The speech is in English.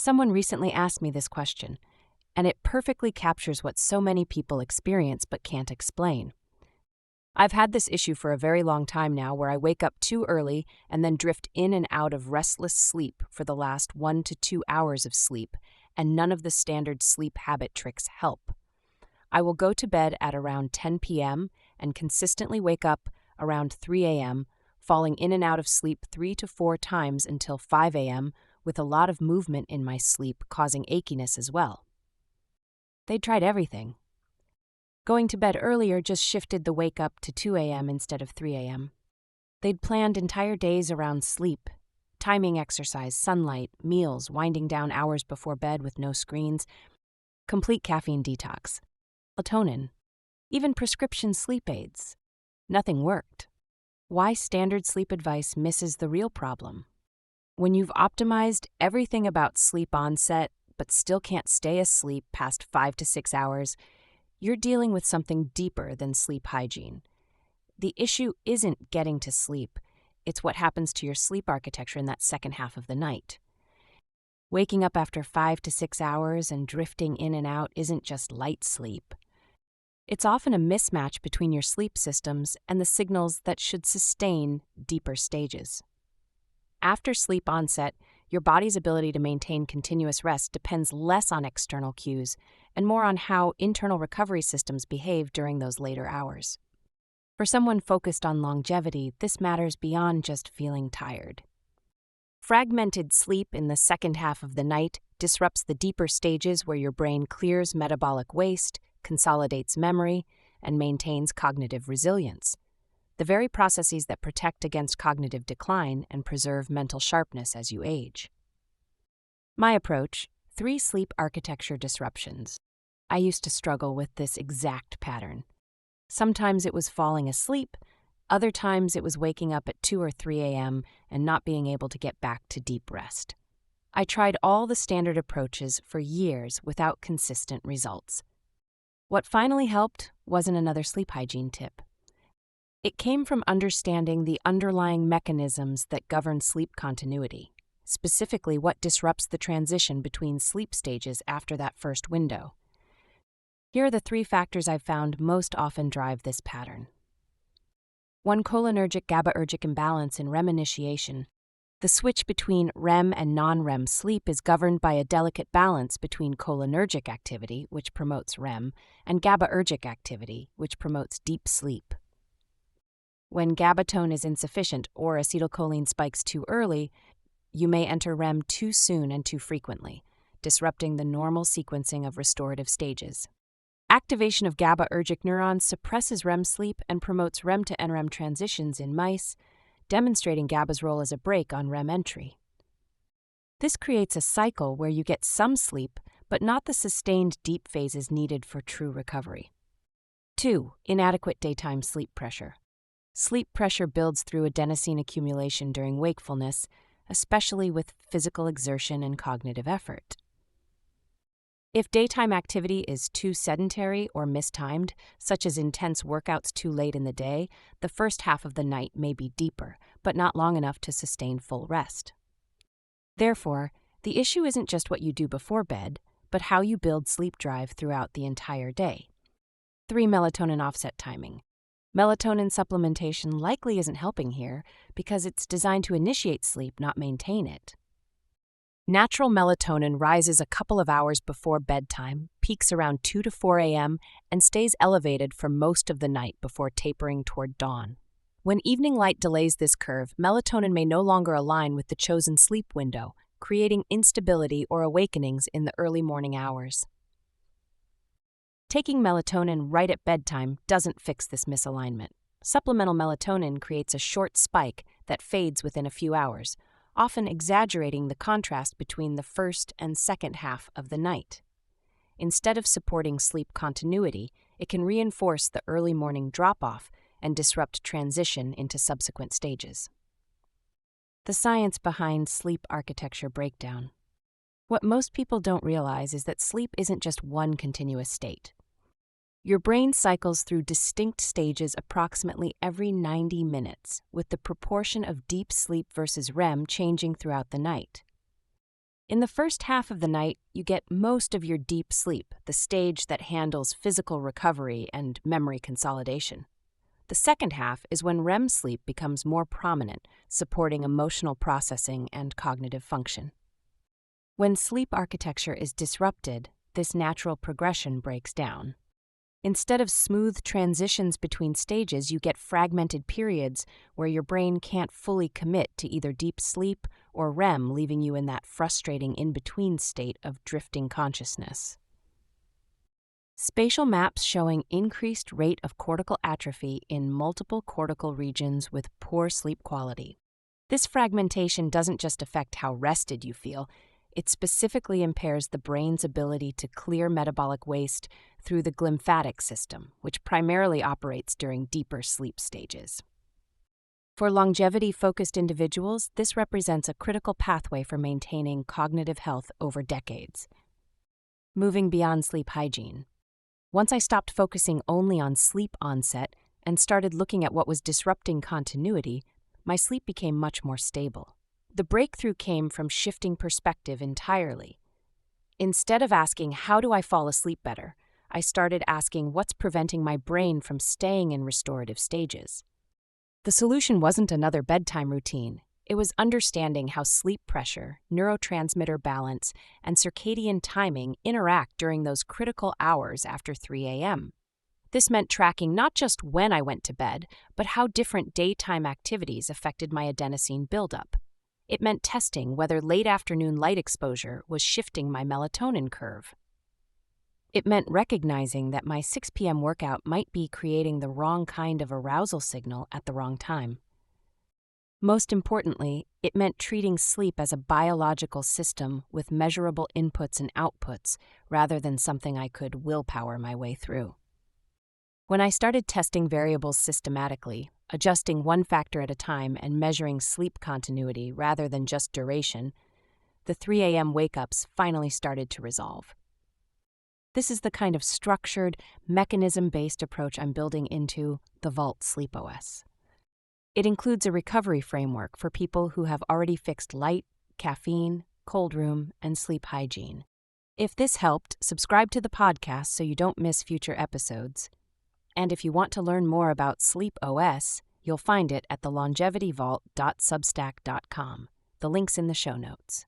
Someone recently asked me this question, and it perfectly captures what so many people experience but can't explain. I've had this issue for a very long time now where I wake up too early and then drift in and out of restless sleep for the last 1 to 2 hours of sleep, and none of the standard sleep habit tricks help. I will go to bed at around 10 p.m. and consistently wake up around 3 a.m., falling in and out of sleep 3 to 4 times until 5 a.m., with a lot of movement in my sleep causing achiness as well. They tried everything. Going to bed earlier just shifted the wake up to 2 a.m. instead of 3 a.m. They'd planned entire days around sleep, timing exercise, sunlight, meals, winding down hours before bed with no screens, complete caffeine detox, melatonin, even prescription sleep aids. Nothing worked. Why standard sleep advice misses the real problem? When you've optimized everything about sleep onset but still can't stay asleep past 5 to 6 hours, you're dealing with something deeper than sleep hygiene. The issue isn't getting to sleep, it's what happens to your sleep architecture in that second half of the night. Waking up after 5 to 6 hours and drifting in and out isn't just light sleep. It's often a mismatch between your sleep systems and the signals that should sustain deeper stages. After sleep onset, your body's ability to maintain continuous rest depends less on external cues and more on how internal recovery systems behave during those later hours. For someone focused on longevity, this matters beyond just feeling tired. Fragmented sleep in the second half of the night disrupts the deeper stages where your brain clears metabolic waste, consolidates memory, and maintains cognitive resilience, the very processes that protect against cognitive decline and preserve mental sharpness as you age. My approach: 3 sleep architecture disruptions. I used to struggle with this exact pattern. Sometimes it was falling asleep, other times it was waking up at 2 or 3 a.m. and not being able to get back to deep rest. I tried all the standard approaches for years without consistent results. What finally helped wasn't another sleep hygiene tip. It came from understanding the underlying mechanisms that govern sleep continuity, specifically what disrupts the transition between sleep stages after that first window. Here are the 3 factors I've found most often drive this pattern. 1. Cholinergic GABAergic imbalance in REM initiation. The switch between REM and non-REM sleep is governed by a delicate balance between cholinergic activity, which promotes REM, and GABAergic activity, which promotes deep sleep. When GABA tone is insufficient or acetylcholine spikes too early, you may enter REM too soon and too frequently, disrupting the normal sequencing of restorative stages. Activation of GABAergic neurons suppresses REM sleep and promotes REM to NREM transitions in mice, demonstrating GABA's role as a brake on REM entry. This creates a cycle where you get some sleep, but not the sustained deep phases needed for true recovery. 2. Inadequate daytime sleep pressure. Sleep pressure builds through adenosine accumulation during wakefulness, especially with physical exertion and cognitive effort. If daytime activity is too sedentary or mistimed, such as intense workouts too late in the day, the first half of the night may be deeper, but not long enough to sustain full rest. Therefore, the issue isn't just what you do before bed, but how you build sleep drive throughout the entire day. 3. Melatonin offset timing. Melatonin supplementation likely isn't helping here because it's designed to initiate sleep, not maintain it. Natural melatonin rises a couple of hours before bedtime, peaks around 2 to 4 a.m., and stays elevated for most of the night before tapering toward dawn. When evening light delays this curve, melatonin may no longer align with the chosen sleep window, creating instability or awakenings in the early morning hours. Taking melatonin right at bedtime doesn't fix this misalignment. Supplemental melatonin creates a short spike that fades within a few hours, often exaggerating the contrast between the first and second half of the night. Instead of supporting sleep continuity, it can reinforce the early morning drop-off and disrupt transition into subsequent stages. The science behind sleep architecture breakdown. What most people don't realize is that sleep isn't just one continuous state. Your brain cycles through distinct stages approximately every 90 minutes, with the proportion of deep sleep versus REM changing throughout the night. In the first half of the night, you get most of your deep sleep, the stage that handles physical recovery and memory consolidation. The second half is when REM sleep becomes more prominent, supporting emotional processing and cognitive function. When sleep architecture is disrupted, this natural progression breaks down. Instead of smooth transitions between stages, you get fragmented periods where your brain can't fully commit to either deep sleep or REM, leaving you in that frustrating in-between state of drifting consciousness. Spatial maps showing increased rate of cortical atrophy in multiple cortical regions with poor sleep quality. This fragmentation doesn't just affect how rested you feel, it specifically impairs the brain's ability to clear metabolic waste through the glymphatic system, which primarily operates during deeper sleep stages. For longevity-focused individuals, this represents a critical pathway for maintaining cognitive health over decades. Moving beyond sleep hygiene. Once I stopped focusing only on sleep onset and started looking at what was disrupting continuity, my sleep became much more stable. The breakthrough came from shifting perspective entirely. Instead of asking, how do I fall asleep better, I started asking what's preventing my brain from staying in restorative stages. The solution wasn't another bedtime routine. It was understanding how sleep pressure, neurotransmitter balance, and circadian timing interact during those critical hours after 3 a.m. This meant tracking not just when I went to bed, but how different daytime activities affected my adenosine buildup. It meant testing whether late afternoon light exposure was shifting my melatonin curve. It meant recognizing that my 6 p.m. workout might be creating the wrong kind of arousal signal at the wrong time. Most importantly, it meant treating sleep as a biological system with measurable inputs and outputs rather than something I could willpower my way through. When I started testing variables systematically, adjusting one factor at a time and measuring sleep continuity rather than just duration, the 3 a.m. wake-ups finally started to resolve. This is the kind of structured, mechanism-based approach I'm building into the Vault SleepOS. It includes a recovery framework for people who have already fixed light, caffeine, cold room, and sleep hygiene. If this helped, subscribe to the podcast so you don't miss future episodes. And if you want to learn more about SleepOS, you'll find it at thelongevityvault.substack.com. The link's in the show notes.